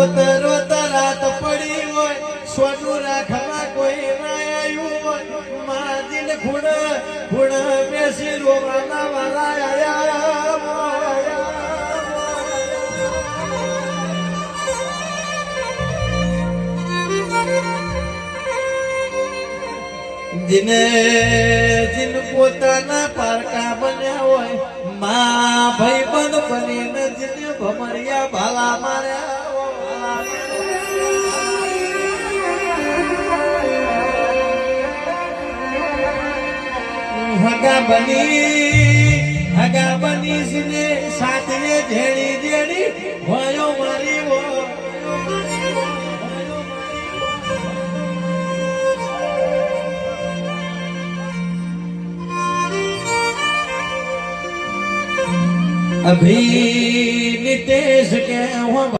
રોત રાત પડી હોય સોનું રાખવા કોઈ ના આવ્યું હોય મા દિલ ખૂણ ખૂણ બેસી રોવાના વાળા આયા जिने जिन पोताना पारका बन्या होय मां भाईबंध बनीने जिन भमरिया भाला मार्या हगा बनी जिने साथने झेड़ी झेड़ी भयो मारी वो अभी नितेश के